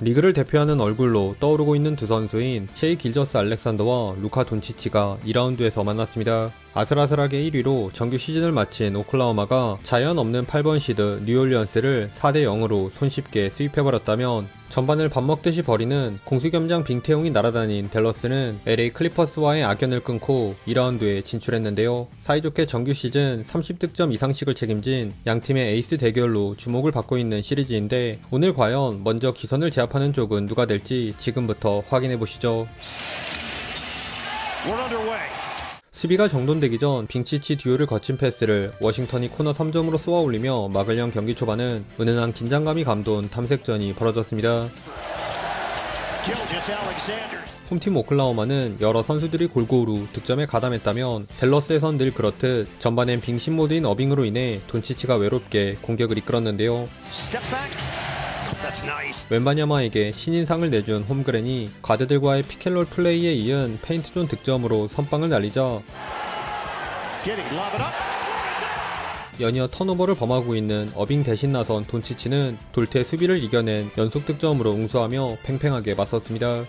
리그를 대표하는 얼굴로 떠오르고 있는 두 선수인 셰이 길저스 알렉산더와 루카 돈치치가 2라운드에서 만났습니다. 아슬아슬하게 1위로 정규 시즌을 마친 오클라호마가 자연 없는 8번 시드 뉴올리언스를 4대 0으로 손쉽게 스윕해버렸다면 전반을 밥 먹듯이 버리는 공수겸장 빙태용이 날아다닌 댈러스는 LA 클리퍼스와의 악연을 끊고 2라운드에 진출했는데요. 사이좋게 정규 시즌 30득점 이상씩을 책임진 양팀의 에이스 대결로 주목을 받고 있는 시리즈인데 오늘 과연 먼저 기선을 제압하는 쪽은 누가 될지 지금부터 확인해보시죠. 수비가 정돈되기 전 빙치치 듀오를 거친 패스를 워싱턴이 코너 3점으로 쏘아올리며 막으려 경기 초반은 은은한 긴장감이 감돈 탐색전이 벌어졌습니다. 홈팀 오클라호마는 여러 선수들이 골고루 득점에 가담했다면 댈러스에선 늘 그렇듯 전반엔 빙신 모드인 어빙으로 인해 돈치치가 외롭게 공격을 이끌었는데요. 웬바냐마에게 신인상을 내준 홈그랜이 가드들과의 피켓롤 플레이에 이은 페인트존 득점으로 선빵을 날리자 연이어 턴오버를 범하고 있는 어빙 대신 나선 돈치치는 돌태 수비를 이겨낸 연속 득점으로 응수하며 팽팽하게 맞섰습니다.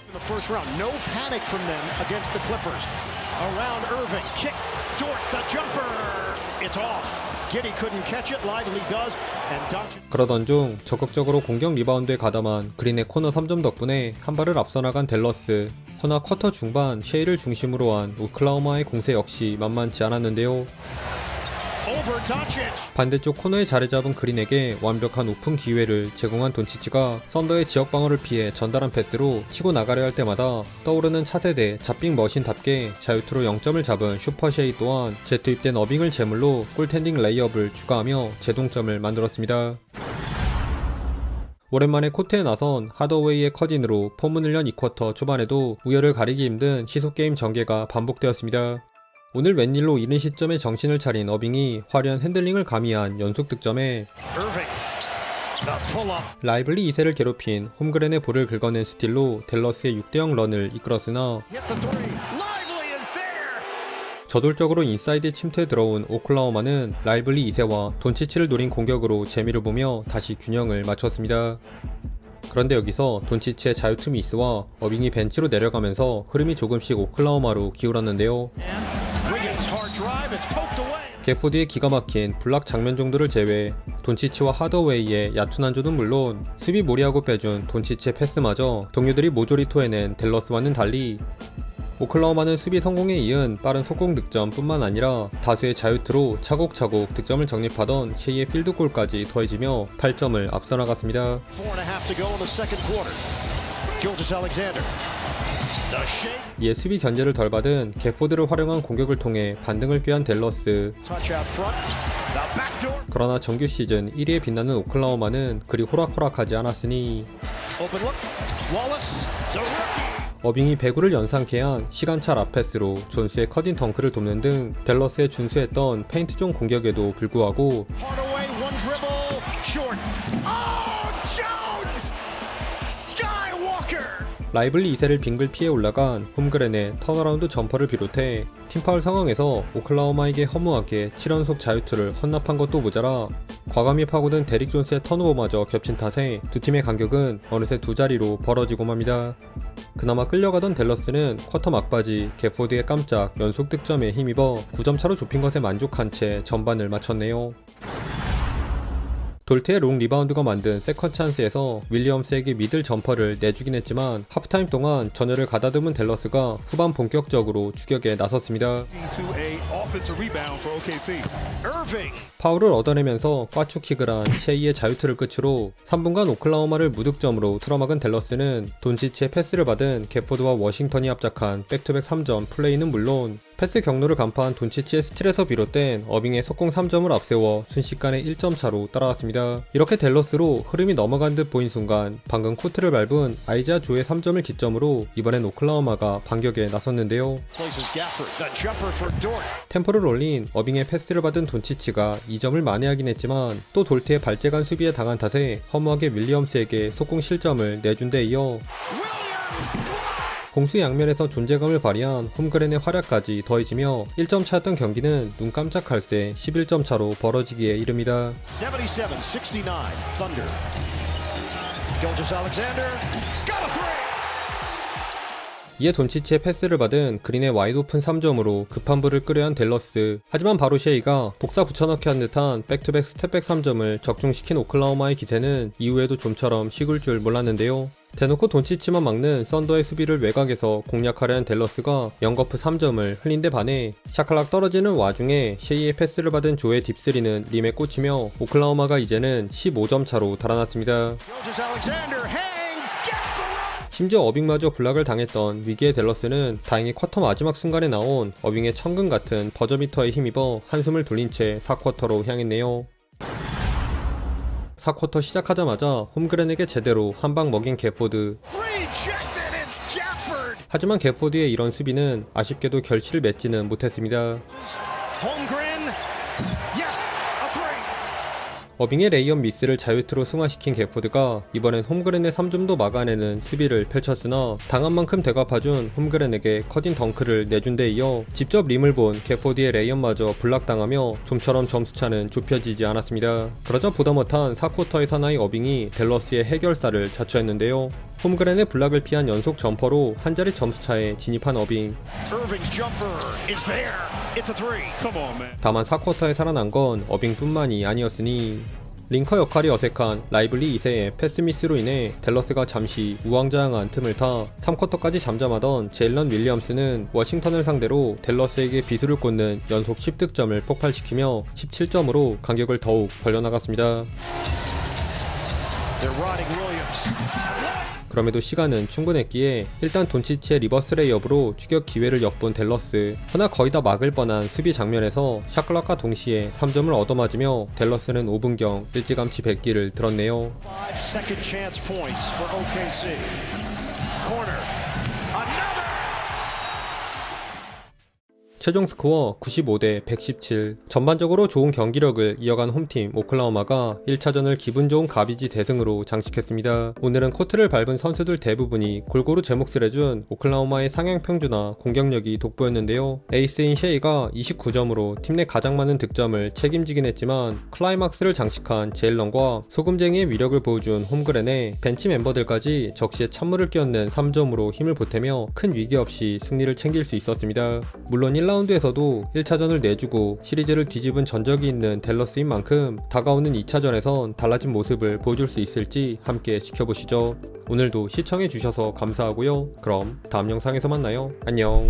그러던 중 적극적으로 공격 리바운드에 가담한 그린의 코너 3점 덕분에 한 발을 앞서 나간 댈러스. 허나 쿼터 중반 셰이를 중심으로 한 오클라호마의 공세 역시 만만치 않았는데요. 반대쪽 코너에 자리 잡은 그린에게 완벽한 오픈 기회를 제공한 돈치치가 썬더의 지역 방어를 피해 전달한 패스로 치고 나가려 할 때마다 떠오르는 차세대 잡빙 머신답게 자유투로 0점을 잡은 슈퍼셰이 또한 재투입된 어빙을 제물로 골텐딩 레이업을 추가하며 재동점을 만들었습니다. 오랜만에 코트에 나선 하더웨이의 컷인으로 포문을 연 2쿼터 초반에도 우열을 가리기 힘든 시속게임 전개가 반복되었습니다. 오늘 웬일로 이른 시점에 정신을 차린 어빙이 화려한 핸들링을 가미한 연속 득점에 라이블리 2세를 괴롭힌 홈그랜의 볼을 긁어낸 스틸로 댈러스의 6대0 런을 이끌었으나 저돌적으로 인사이드에 침투해 들어온 오클라호마는 라이블리 2세와 돈치치를 노린 공격으로 재미를 보며 다시 균형을 맞췄습니다. 그런데 여기서 돈치치의 자유투 미스와 어빙이 벤치로 내려가면서 흐름이 조금씩 오클라호마로 기울었는데요. 개포드의 기가 막힌 블락 장면 정도를 제외 돈치치와 하더웨이의 얕은 한조는 물론 수비 몰이하고 빼준 돈치치의 패스마저 동료들이 모조리 토해낸 댈러스와는 달리 오클라호마는 수비 성공에 이은 빠른 속공 득점 뿐만 아니라 다수의 자유투로 차곡차곡 득점을 정립하던 셰이의 필드골까지 더해지며 8점을 앞서 나갔습니다. 이에 수비 견제를 덜 받은 개포드를 활용한 공격을 통해 반등을 꾀한 댈러스. 그러나 정규 시즌 1위에 빛나는 오클라호마는 그리 호락호락하지 않았으니 어빙이 배구를 연상케 한 시간차 라패스로 존스의 커딩 덩크를 돕는 등 댈러스의 준수했던 페인트존 공격에도 불구하고 라이블리 2세를 빙글 피해 올라간 홈그랜의 턴어라운드 점퍼를 비롯해 팀파울 상황에서 오클라호마에게 허무하게 7연속 자유투를 헌납한 것도 모자라 과감히 파고든 데릭 존스의 턴오버마저 겹친 탓에 두 팀의 간격은 어느새 두 자리로 벌어지고 맙니다. 그나마 끌려가던 댈러스는 쿼터 막바지 개포드의 깜짝 연속 득점에 힘입어 9점 차로 좁힌 것에 만족한 채 전반을 마쳤네요. 돌트의 롱 리바운드가 만든 세컨 찬스에서 윌리엄스에게 미들 점퍼를 내주긴 했지만 하프타임 동안 전열을 가다듬은 댈러스가 후반 본격적으로 추격에 나섰습니다. 파울을 얻어내면서 꽈추킥을 한 셰이의 자유투를 끝으로 3분간 오클라호마를 무득점으로 틀어막은 댈러스는 돈치치의 패스를 받은 개포드와 워싱턴이 합작한 백투백 3점 플레이는 물론 패스 경로를 간파한 돈치치의 스틸에서 비롯된 어빙의 속공 3점을 앞세워 순식간에 1점 차로 따라갔습니다. 이렇게 댈러스로 흐름이 넘어간 듯 보인 순간 방금 코트를 밟은 아이자 조의 3점을 기점으로 이번엔 오클라호마가 반격에 나섰는데요. 템포를 올린 어빙의 패스를 받은 돈치치가 2점을 만회하긴 했지만 또 돌트의 발재간 수비에 당한 탓에 허무하게 윌리엄스에게 속공 실점을 내준 데 이어 공수 양면에서 존재감을 발휘한 홈그랜의 활약까지 더해지며 1점 차였던 경기는 눈 깜짝할 새 11점 차로 벌어지기에 이릅니다. Gilgeous-Alexander got a three. 이에 돈치치의 패스를 받은 그린의 와이드 오픈 3점으로 급한 불을 끄려 한 댈러스. 하지만 바로 셰이가 복사 붙여넣기 한 듯한 백투백 스텝백 3점을 적중시킨 오클라호마의 기세는 이후에도 좀처럼 식을 줄 몰랐는데요. 대놓고 돈치치만 막는 썬더의 수비를 외곽에서 공략하려 한 댈러스가 영거프 3점을 흘린 데 반해 샤클락 떨어지는 와중에 셰이의 패스를 받은 조의 딥스리는 림에 꽂히며 오클라호마가 이제는 15점 차로 달아났습니다. Gilgeous-Alexander hangs, gets the run. 심지어 어빙마저 블락을 당했던 위기의 댈러스는 다행히 쿼터 마지막 순간에 나온 어빙의 천근 같은 버저비터에 힘입어 한숨을 돌린 채 4쿼터로 향했네요. 4쿼터 시작하자마자 홈그랜에게 제대로 한 방 먹인 개포드. Rejected, it's Gafford. 하지만 개포드의 이런 수비는 아쉽게도 결실을 맺지는 못했습니다. Holmgren, yes, a three. 어빙의 레이업 미스를 자유투로 승화시킨 개포드가 이번엔 홈그랜의 3점도 막아내는 수비를 펼쳤으나 당한 만큼 되갚아준 홈그랜에게 커딘 덩크를 내준 데 이어 직접 림을 본 개포드의 레이업마저 블락당하며 좀처럼 점수차는 좁혀지지 않았습니다. 그러자 보다 못한 4쿼터의 사나이 어빙이 댈러스의 해결사를 자처했는데요. 홈그랜의 블락을 피한 연속 점퍼로 한자리 점수차에 진입한 어빙. Irving's jumper is there. It's a three. Come on, man. 다만 4쿼터에 살아난 건 어빙뿐만이 아니었으니 링커 역할이 어색한 라이블리 2세의 패스 미스로 인해 댈러스가 잠시 우왕좌왕한 틈을 타 3쿼터까지 잠잠하던 제일런 윌리엄스는 워싱턴을 상대로 댈러스에게 비수를 꽂는 연속 10득점을 폭발시키며 17점으로 간격을 더욱 벌려나갔습니다. They're riding Williams. 그럼에도 시간은 충분했기에 일단 돈치치의 리버스 레이업으로 추격 기회를 엿본 댈러스. 허나 거의 다 막을 뻔한 수비 장면에서 샤클락과 동시에 3점을 얻어맞으며 댈러스는 5분경 일찌감치 백기를 들었네요. 5 second chance points for OKC. Corner. Another. 최종 스코어 95대 117. 전반적으로 좋은 경기력을 이어간 홈팀 오클라호마가 1차전을 기분 좋은 가비지 대승으로 장식했습니다. 오늘은 코트를 밟은 선수들 대부분이 골고루 제 몫을 해준 오클라호마의 상향 평준화 공격력이 돋보였는데요. 에이스인 셰이가 29점으로 팀 내 가장 많은 득점을 책임지긴 했지만 클라이막스를 장식한 제일런과 소금쟁이의 위력을 보여준 홈그랜에 벤치 멤버들까지 적시에 찬물을 끼얹는 3점으로 힘을 보태며 큰 위기 없이 승리를 챙길 수 있었습니다. 물론 1라운드에서도 1차전을 내주고 시리즈를 뒤집은 전적이 있는 댈러스인 만큼 다가오는 2차전에선 달라진 모습을 보여줄 수 있을지 함께 지켜보시죠. 오늘도 시청해주셔서 감사하고요. 그럼 다음 영상에서 만나요. 안녕.